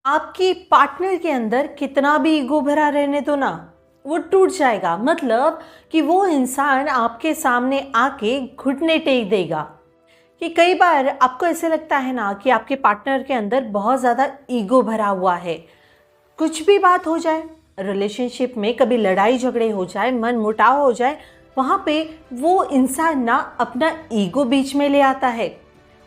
आपकी पार्टनर के अंदर कितना भी ईगो भरा रहने दो ना, वो टूट जाएगा। मतलब कि वो इंसान आपके सामने आके घुटने टेक देगा। कि कई बार आपको ऐसे लगता है ना कि आपके पार्टनर के अंदर बहुत ज़्यादा ईगो भरा हुआ है। कुछ भी बात हो जाए रिलेशनशिप में, कभी लड़ाई झगड़े हो जाए, मन मुटाव हो जाए, वहाँ पे वो इंसान ना अपना ईगो बीच में ले आता है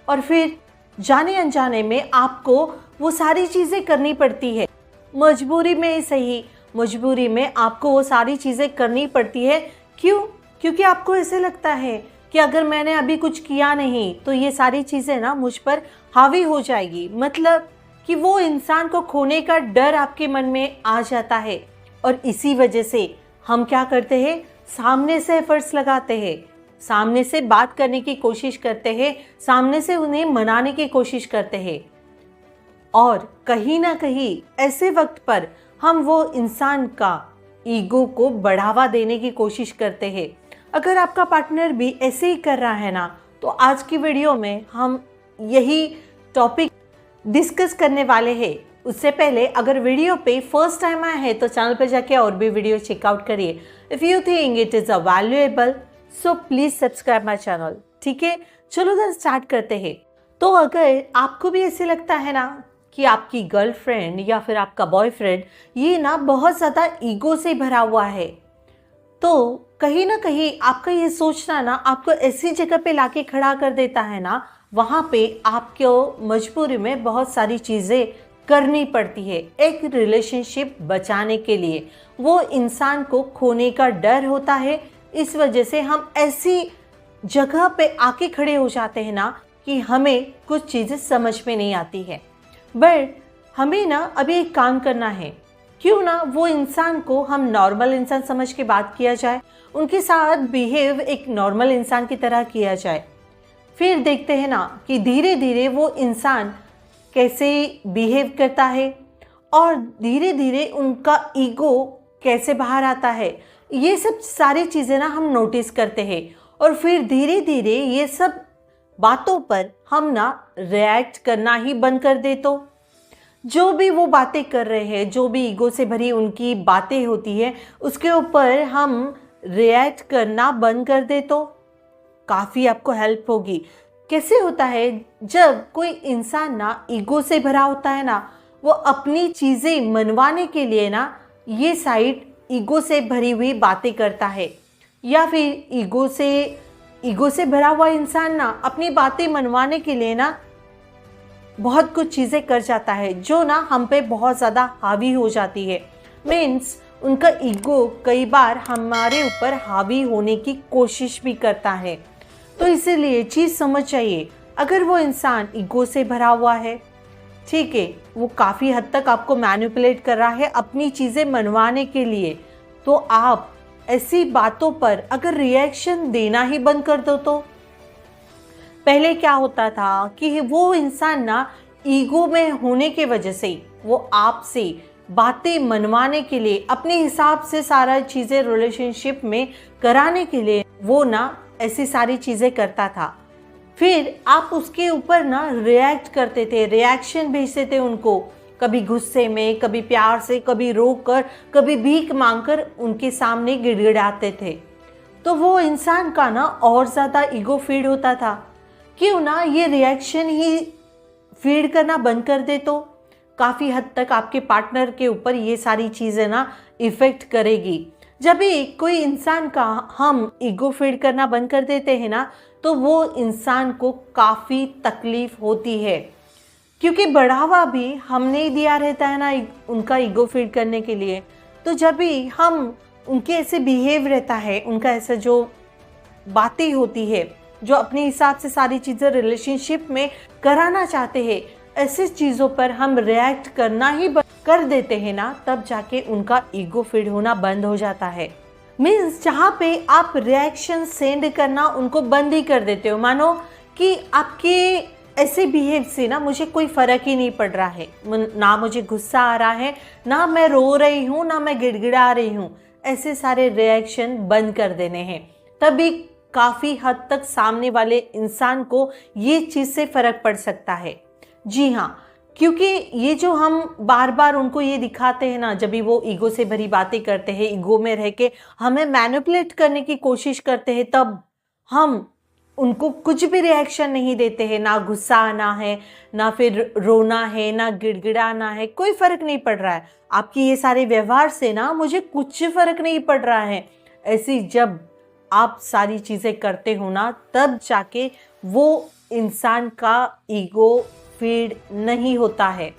और फिर जाने अनजाने में आपको वो सारी चीज़ें करनी पड़ती है। मजबूरी में ही सही, मजबूरी में आपको वो सारी चीज़ें करनी पड़ती है। क्यों? क्योंकि आपको ऐसे लगता है कि अगर मैंने अभी कुछ किया नहीं तो ये सारी चीज़ें ना मुझ पर हावी हो जाएगी। मतलब कि वो इंसान को खोने का डर आपके मन में आ जाता है और इसी वजह से हम क्या करते हैं, सामने से एफर्ट्स लगाते हैं, सामने से बात करने की कोशिश करते हैं, सामने से उन्हें मनाने की कोशिश करते हैं और कहीं ना कहीं ऐसे वक्त पर हम वो इंसान का ईगो को बढ़ावा देने की कोशिश करते हैं। अगर आपका पार्टनर भी ऐसे ही कर रहा है ना, तो आज की वीडियो में हम यही टॉपिक डिस्कस करने वाले हैं। उससे पहले अगर वीडियो पे फर्स्ट टाइम आया है तो चैनल पर जाके और भी वीडियो चेकआउट करिए। If you think it is a valuable so please subscribe my channel. ठीक है, चलो तो स्टार्ट करते हैं। तो अगर आपको भी ऐसे लगता है ना कि आपकी गर्लफ्रेंड या फिर आपका बॉयफ्रेंड ये ना बहुत ज़्यादा ईगो से भरा हुआ है, तो कहीं ना कहीं आपका ये सोचना ना आपको ऐसी जगह पे लाके खड़ा कर देता है ना, वहाँ पे आपको मजबूरी में बहुत सारी चीज़ें करनी पड़ती है एक रिलेशनशिप बचाने के लिए। वो इंसान को खोने का डर होता है, इस वजह से हम ऐसी जगह पे आके खड़े हो जाते हैं ना कि हमें कुछ चीज़ें समझ में नहीं आती है। बट हमें ना अभी एक काम करना है, क्यों ना वो इंसान को हम नॉर्मल इंसान समझ के बात किया जाए, उनके साथ बिहेव एक नॉर्मल इंसान की तरह किया जाए। फिर देखते हैं ना कि धीरे धीरे वो इंसान कैसे बिहेव करता है और धीरे धीरे उनका ईगो कैसे बाहर आता है। ये सब सारी चीज़ें ना हम नोटिस करते हैं और फिर धीरे धीरे ये सब बातों पर हम ना रिएक्ट करना ही बंद कर दे। तो जो भी वो बातें कर रहे हैं, जो भी ईगो से भरी उनकी बातें होती है, उसके ऊपर हम रिएक्ट करना बंद कर दे तो काफ़ी आपको हेल्प होगी। कैसे होता है, जब कोई इंसान ना ईगो से भरा होता है ना, वो अपनी चीज़ें मनवाने के लिए ना ये साइड ईगो से भरी हुई बातें करता है, या फिर ईगो से भरा हुआ इंसान ना अपनी बातें मनवाने के लिए ना बहुत कुछ चीज़ें कर जाता है जो ना हम पे बहुत ज़्यादा हावी हो जाती है। मीन्स उनका ईगो कई बार हमारे ऊपर हावी होने की कोशिश भी करता है। तो इसीलिए चीज़ समझ जाइए, अगर वो इंसान ईगो से भरा हुआ है, ठीक है, वो काफ़ी हद तक आपको मैनिपुलेट कर रहा है अपनी चीज़ें मनवाने के लिए, तो आप ऐसी बातों पर अगर रिएक्शन देना ही बंद कर दो। तो पहले क्या होता था कि वो इंसान ना ईगो में होने के वजह से वो आपसे बातें मनवाने के लिए, अपने हिसाब से सारा चीज़ें रिलेशनशिप में कराने के लिए वो ना ऐसी सारी चीज़ें करता था। फिर आप उसके ऊपर ना रिएक्ट करते थे, रिएक्शन भेजते थे उनको, कभी गुस्से में, कभी प्यार से, कभी रोक कर, कभी भीख मांगकर उनके सामने गिड़गिड़ाते थे। तो वो इंसान का ना और ज़्यादा ईगो फीड होता था। क्यों ना ये रिएक्शन ही फीड करना बंद कर दे, तो काफ़ी हद तक आपके पार्टनर के ऊपर ये सारी चीज़ें ना इफ़ेक्ट करेगी। जब भी कोई इंसान का हम ईगो फीड करना बंद कर देते हैं ना, तो वो इंसान को काफ़ी तकलीफ़ होती है, क्योंकि बढ़ावा भी हमने ही दिया रहता है ना उनका ईगो फीड करने के लिए। तो जब भी हम उनके ऐसे बिहेव रहता है, उनका ऐसा जो बातें होती है, जो अपने हिसाब से सारी चीज़ें रिलेशनशिप में कराना चाहते हैं, ऐसी चीज़ों पर हम रिएक्ट करना ही बंद कर देते हैं ना, तब जाके उनका ईगो फीड होना बंद हो जाता है। मीन्स जहाँ पे आप रिएक्शन सेंड करना उनको बंद ही कर देते हो, मानो कि आपके ऐसे बिहेव से ना मुझे कोई फ़र्क ही नहीं पड़ रहा है, ना मुझे गुस्सा आ रहा है, ना मैं रो रही हूँ, ना मैं गिड़गिड़ा रही हूँ, ऐसे सारे रिएक्शन बंद कर देने हैं। तभी काफ़ी हद तक सामने वाले इंसान को ये चीज़ से फ़र्क पड़ सकता है। जी हाँ, क्योंकि ये जो हम बार बार उनको ये दिखाते हैं ना, जब भी वो ईगो से भरी बातें करते हैं, ईगो में रह के हमें मैनिपुलेट करने की कोशिश करते हैं, तब हम उनको कुछ भी रिएक्शन नहीं देते हैं। ना गुस्सा आना है, ना फिर रोना है, ना गिड़गिड़ाना है, कोई फ़र्क नहीं पड़ रहा है। आपकी ये सारे व्यवहार से ना मुझे कुछ फ़र्क नहीं पड़ रहा है। ऐसी जब आप सारी चीज़ें करते हो ना, तब जाके वो इंसान का ईगो फीड नहीं होता है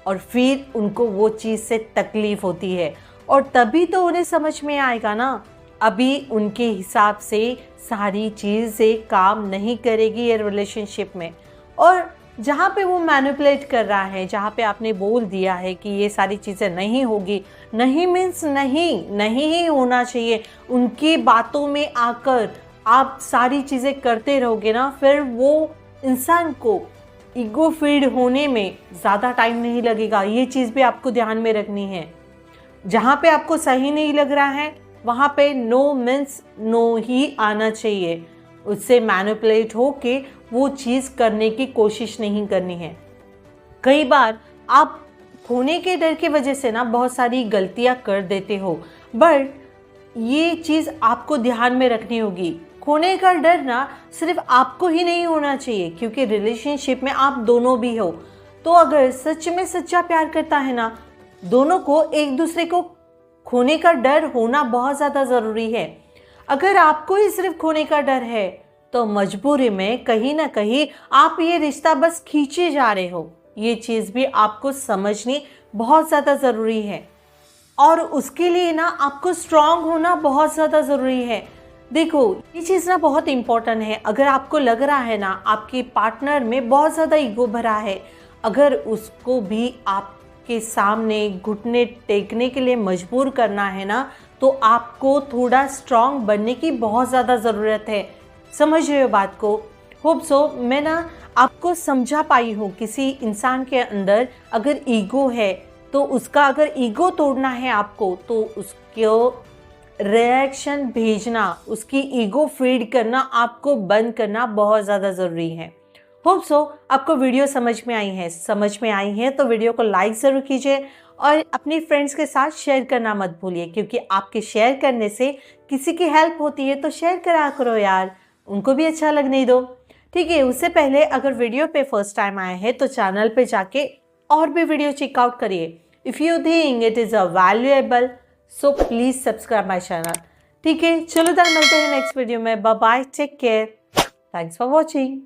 और फिर उनको वो चीज़ से तकलीफ़ होती है, और तभी तो उन्हें समझ में आएगा ना। अभी उनके हिसाब से सारी चीज़ें काम नहीं करेगी ये रिलेशनशिप में। और जहाँ पे वो मैनिपुलेट कर रहा है, जहाँ पे आपने बोल दिया है कि ये सारी चीज़ें नहीं होगी, नहीं मीन्स नहीं, नहीं ही होना चाहिए, उनकी बातों में आकर आप सारी चीज़ें करते रहोगे ना, फिर वो इंसान को ईगो फीड होने में ज़्यादा टाइम नहीं लगेगा। ये चीज़ भी आपको ध्यान में रखनी है। जहाँ पे आपको सही नहीं लग रहा है, वहाँ पे नो मीन्स नो ही आना चाहिए। उससे मैनिपुलेट होके वो चीज़ करने की कोशिश नहीं करनी है। कई बार आप खोने के डर की वजह से ना बहुत सारी गलतियाँ कर देते हो, बट ये चीज़ आपको ध्यान में रखनी होगी। खोने का डर ना सिर्फ आपको ही नहीं होना चाहिए, क्योंकि रिलेशनशिप में आप दोनों भी हो। तो अगर सच में सच्चा प्यार करता है ना, दोनों को एक दूसरे को खोने का डर होना बहुत ज़्यादा ज़रूरी है। अगर आपको ही सिर्फ खोने का डर है, तो मजबूरी में कहीं ना कहीं आप ये रिश्ता बस खींचे जा रहे हो। ये चीज़ भी आपको समझनी बहुत ज़्यादा ज़रूरी है, और उसके लिए ना आपको स्ट्रांग होना बहुत ज़्यादा ज़रूरी है। देखो, ये चीज़ ना बहुत इम्पोर्टेंट है। अगर आपको लग रहा है ना आपके पार्टनर में बहुत ज़्यादा ईगो भरा है, अगर उसको भी आपके सामने घुटने टेकने के लिए मजबूर करना है ना, तो आपको थोड़ा स्ट्रांग बनने की बहुत ज़्यादा ज़रूरत है। समझ रहे हो बात को? होप सो मैं ना आपको समझा पाई हूँ। किसी इंसान के अंदर अगर ईगो है, तो उसका अगर ईगो तोड़ना है आपको, तो उसको रिएक्शन भेजना, उसकी ईगो फीड करना आपको बंद करना बहुत ज़्यादा ज़रूरी है। होप सो आपको वीडियो समझ में आई है तो वीडियो को लाइक ज़रूर कीजिए, और अपनी फ्रेंड्स के साथ शेयर करना मत भूलिए, क्योंकि आपके शेयर करने से किसी की हेल्प होती है। तो शेयर करा करो यार, उनको भी अच्छा लगने दो, ठीक है। उससे पहले अगर वीडियो पे फर्स्ट टाइम आए हैं तो चैनल पे जाके और भी वीडियो चेकआउट करिए। If you think it is a valuable, so please subscribe my channel, ठीक है। चलो तक मिलते हैं नेक्स्ट वीडियो में। Bye bye, take care, thanks for watching.